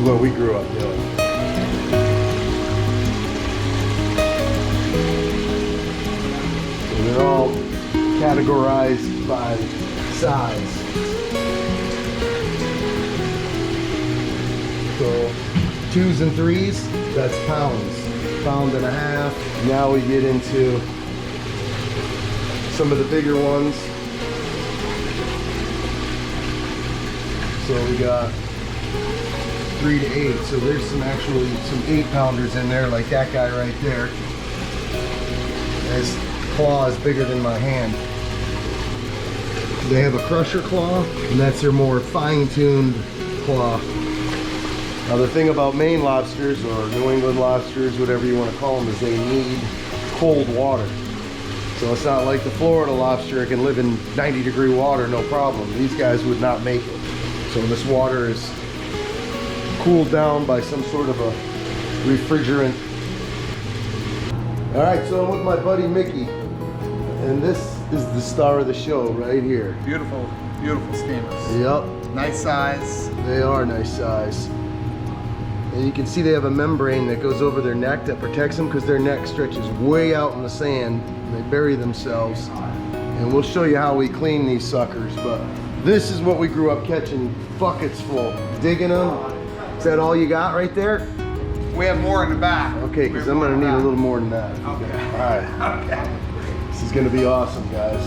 what we grew up doing. So they're all categorized by size. So 2s and 3s, that's pounds. Pound and a half. Now we get into some of the bigger ones. So we got 3 to 8. So there's some 8-pounders in there, like that guy right there. His claw is bigger than my hand. They have a crusher claw, and that's their more fine-tuned claw. Now the thing about Maine lobsters, or New England lobsters, whatever you want to call them, is they need cold water. So it's not like the Florida lobster, it can live in 90-degree water, no problem. These guys would not make it. So this water is cooled down by some sort of a refrigerant. All right, so I'm with my buddy Mickey, and this is the star of the show right here. Beautiful, beautiful steamers. Yep. Nice size. They are nice size. And you can see they have a membrane that goes over their neck that protects them, because their neck stretches way out in the sand. They bury themselves. And we'll show you how we clean these suckers, but this is what we grew up catching buckets full. Digging them. Is that all you got right there? We have more in the back. Okay, because I'm gonna need a little more than that. Okay. All right. Okay. This is gonna be awesome, guys.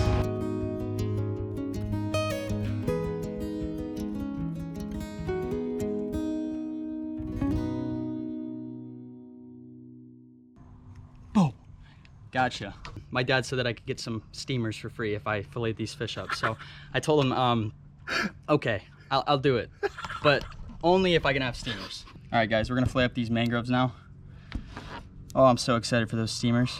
Gotcha. My dad said that I could get some steamers for free if I fillet these fish up. So I told him, okay, I'll do it, but only if I can have steamers. All right, guys, we're gonna fillet up these mangroves now. Oh, I'm so excited for those steamers.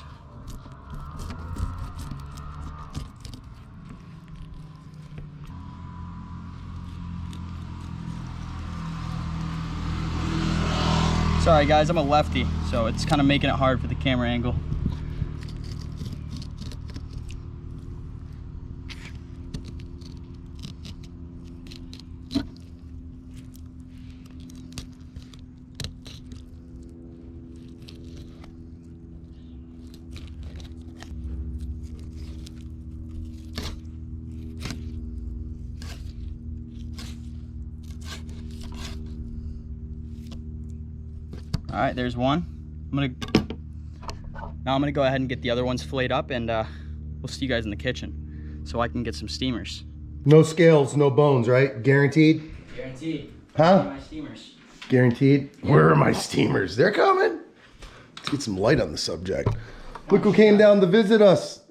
Sorry, guys, I'm a lefty, so it's kind of making it hard for the camera angle. All right, there's one. Now I'm gonna go ahead and get the other ones filleted up, and we'll see you guys in the kitchen so I can get some steamers. No scales, no bones, right? Guaranteed? Guaranteed. Huh? My steamers. Guaranteed? Where are my steamers? They're coming. Let's get some light on the subject. Look who came down to visit us.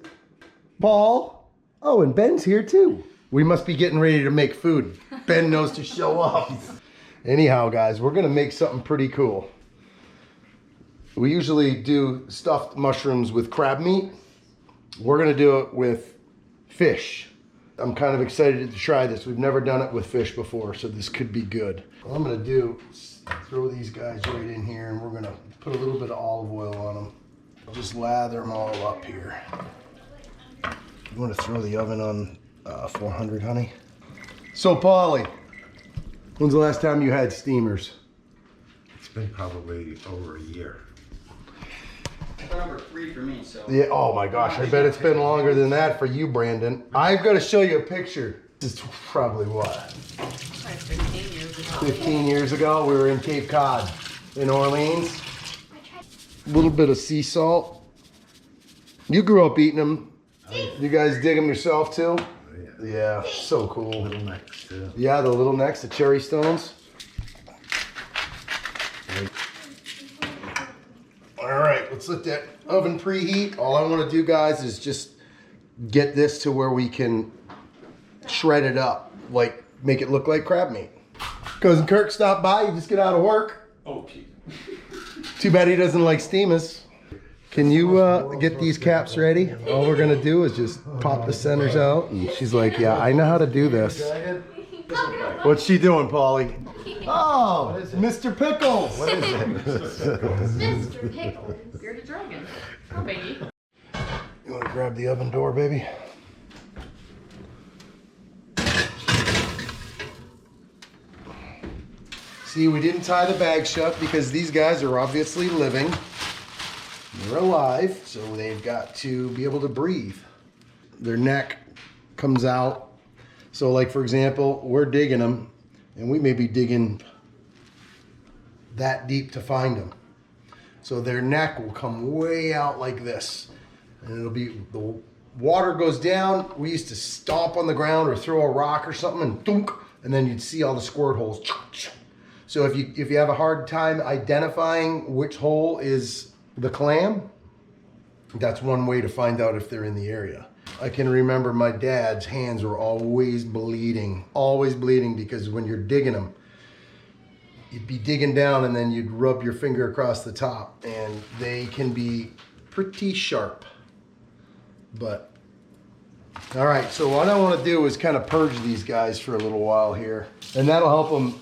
Paul. Oh, and Ben's here too. We must be getting ready to make food. Ben knows to show up. Anyhow, guys, we're gonna make something pretty cool. We usually do stuffed mushrooms with crab meat. We're gonna do it with fish. I'm kind of excited to try this. We've never done it with fish before, so this could be good. What I'm gonna do is throw these guys right in here, and we're gonna put a little bit of olive oil on them. I'll just lather them all up here. You wanna throw the oven on 400, honey? So, Paulie, when's the last time you had steamers? It's been probably over a year. Number 3 for me, so. Yeah, oh my gosh, I bet it's been longer than that for you, Brandon. I've got to show you a picture. This is probably what? 15 years ago. 15 years ago, we were in Cape Cod in Orleans. A little bit of sea salt. You grew up eating them. You guys dig them yourself too? Oh, yeah. Yeah, so cool. Little necks too. Yeah, the little necks, the cherry stones. All right, let's let that oven preheat. All I want to do, guys, is just get this to where we can shred it up, like make it look like crab meat. Cousin Kirk stopped by. He just get out of work. Oh, gee. Too bad he doesn't like steamers. Can you get these caps ready? All we're gonna do is just pop the centers out. And she's like, yeah, I know how to do this. What's she doing, Paulie? Oh, Mr. Pickles. What is it? Mr. Pickle, bearded dragon. Oh, baby. You want to grab the oven door, baby? See, we didn't tie the bag shut because these guys are obviously living. They're alive, so they've got to be able to breathe. Their neck comes out. So like, for example, we're digging them, and we may be digging that deep to find them. So their neck will come way out like this. And it'll be, the water goes down. We used to stomp on the ground or throw a rock or something and thunk, and then you'd see all the squirt holes. So if you have a hard time identifying which hole is the clam, that's one way to find out if they're in the area. I can remember my dad's hands were always bleeding because when you're digging them, you'd be digging down and then you'd rub your finger across the top, and they can be pretty sharp. But all right, so what I want to do is kind of purge these guys for a little while here, and that'll help them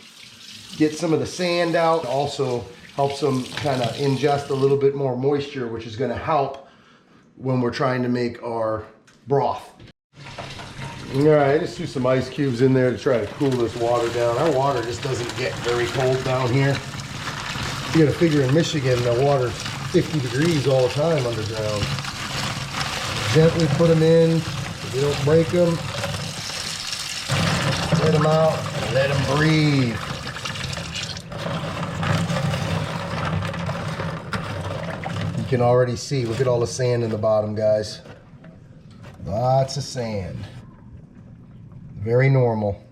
get some of the sand out. Also helps them kind of ingest a little bit more moisture, which is going to help when we're trying to make our broth. All right, just threw some ice cubes in there to try to cool this water down. Our water just doesn't get very cold down here. You got to figure in Michigan, the water's 50 degrees all the time underground. Gently put them in, so we don't break them. Let them out, and let them breathe. You can already see, look at all the sand in the bottom, guys. Lots of sand. Very normal.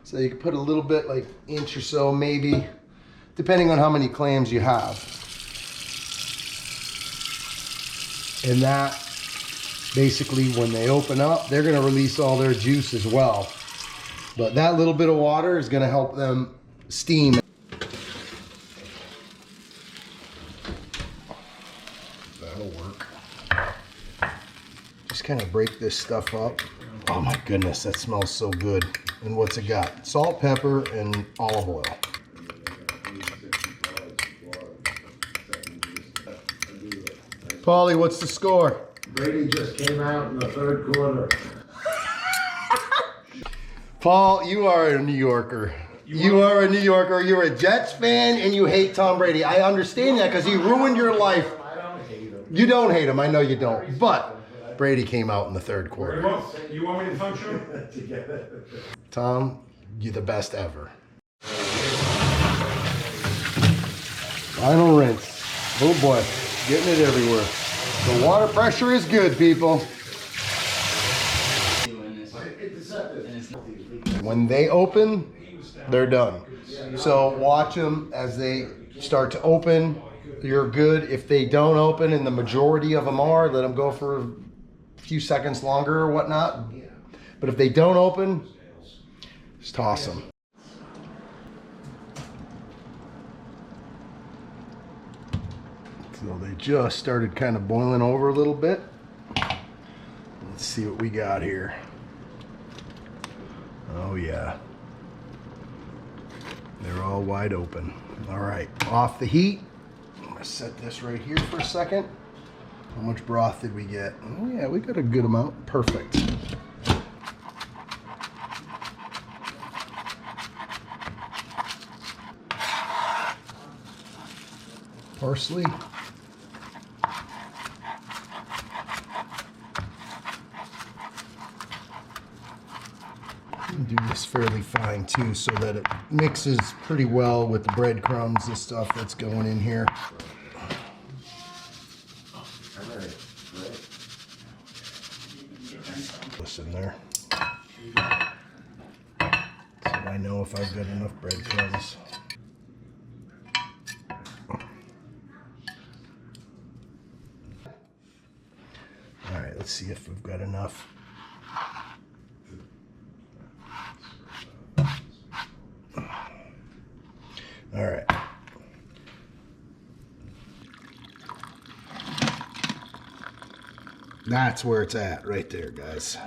So you can put a little bit, like inch or so maybe, depending on how many clams you have. And that, basically when they open up, they're gonna release all their juice as well. But that little bit of water is gonna help them steam. That'll work. Just kind of break this stuff up. Oh my goodness, that smells so good. And what's it got? Salt, pepper, and olive oil. Paulie, what's the score? Brady just came out in the third quarter. Paul, you are a New Yorker. You are a New Yorker. You're a Jets fan and you hate Tom Brady. I understand that because he ruined your life. I don't hate him. You don't hate him. I know you don't. But Brady came out in the third quarter. You want me to punch him? Tom, you're the best ever. Final rinse. Oh boy, getting it everywhere. The water pressure is good, people. When they open, they're done. So watch them as they start to open. You're good. If they don't open, and the majority of them are, let them go for a few seconds longer or whatnot. But if they don't open, just toss them. So they just started kind of boiling over a little bit. Let's see what we got here. Oh yeah. They're all wide open. All right, off the heat. I'm gonna set this right here for a second. How much broth did we get? Oh yeah, we got a good amount. Perfect. Parsley. Do this fairly fine too, so that it mixes pretty well with the breadcrumbs and stuff that's going in here. Listen there. So I know if I've got enough breadcrumbs. All right, let's see if we've got enough. All right. That's where it's at, right there, guys.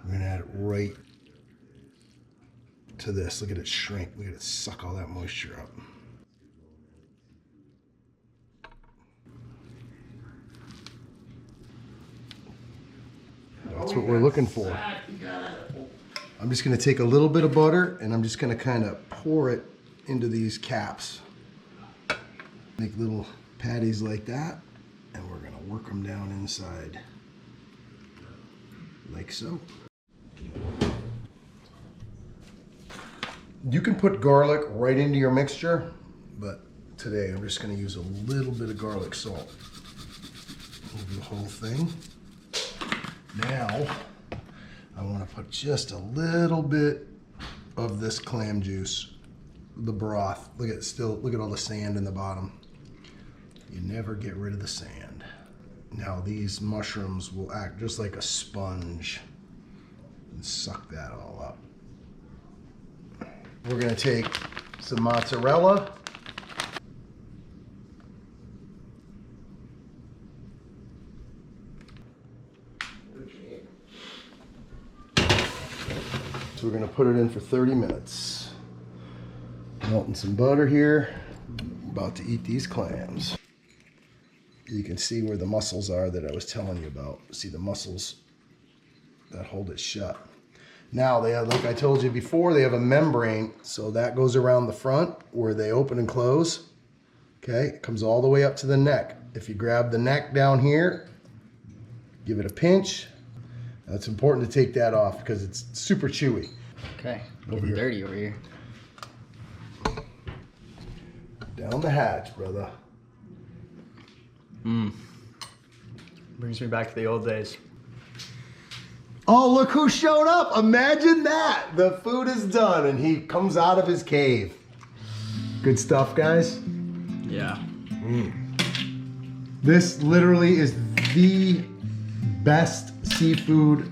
We're gonna add it right to this. Look at it shrink. Look at it suck all that moisture up. That's what we're looking for. I'm just gonna take a little bit of butter and I'm just gonna kind of pour it into these caps. Make little patties like that, and we're gonna work them down inside, like so. You can put garlic right into your mixture, but today I'm just gonna use a little bit of garlic salt over the whole thing. Now, I wanna put just a little bit of this clam juice, the broth. Look at all the sand in the bottom. You never get rid of the sand. Now these mushrooms will act just like a sponge and suck that all up. We're gonna take some mozzarella. So we're gonna put it in for 30 minutes. Melting some butter here. About to eat these clams. You can see where the muscles are that I was telling you about. See the muscles that hold it shut. Now they have, like I told you before, they have a membrane, so that goes around the front where they open and close. Okay, it comes all the way up to the neck. If you grab the neck down here, give it a pinch. That's important to take that off because it's super chewy. Okay, getting dirty over here. Down the hatch, brother. Brings me back to the old days. Oh, look who showed up. Imagine that. The food is done and he comes out of his cave. Good stuff, guys. Yeah. This literally is the best seafood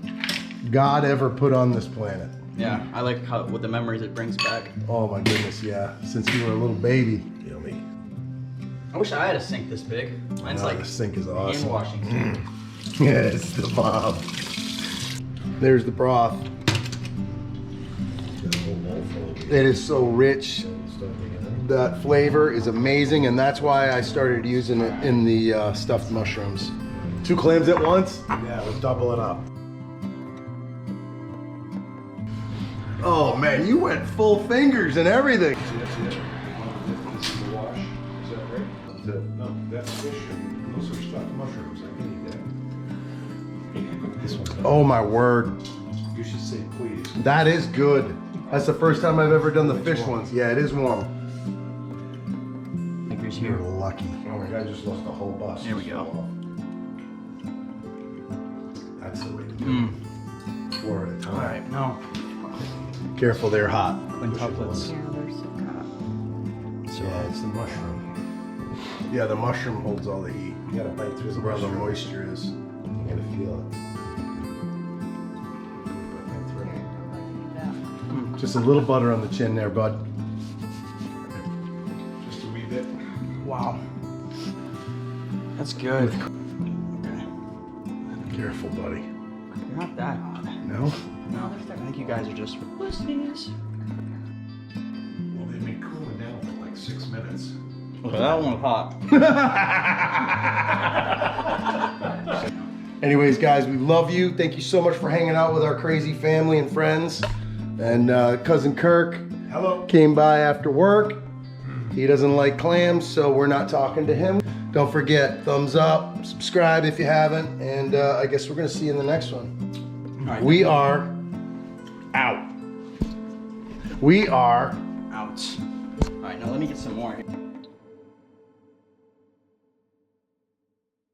God ever put on this planet. Yeah, I like how with the memories it brings back. Oh my goodness, yeah. Since you were a little baby. Yummy. I wish I had a sink this big. Mine's like This sink is awesome. hand washing. Yeah, it's the bomb. There's the broth. It is so rich. That flavor is amazing, and that's why I started using it in the stuffed mushrooms. 2 clams at once? Yeah, we'll double it up. Oh man, you went full fingers and everything. This is the wash, is that right? No, that's fish and those are stuffed mushrooms, I can eat that. This one. Oh my word. You should say please. That is good. That's the first time I've ever done the fish ones. Yeah, it is warm. Fingers You're here. lucky. Oh my God, I just lost the whole bus. Here we go. That's the way to do it. 4 at a time. All right, no. Careful, they're hot. Quintuplets. Yeah, it's the mushroom. Yeah, the mushroom holds all the heat. You gotta bite through the Where the mushroom. moisture is. You gotta feel it. Just a little butter on the chin there, bud. Just a wee bit. Wow. That's good. Okay. Careful, buddy. You're not that hot. No? No, I think you guys are just pussies. Well, they've been cooling down for like 6 minutes. Well, that one was hot. Anyways, guys, we love you. Thank you so much for hanging out with our crazy family and friends. And Cousin Kirk Hello. came by after work. He doesn't like clams, so we're not talking to him. Don't forget, thumbs up, subscribe if you haven't, and I guess we're gonna see you in the next one. All right, We are out. We are out. All right, now let me get some more here.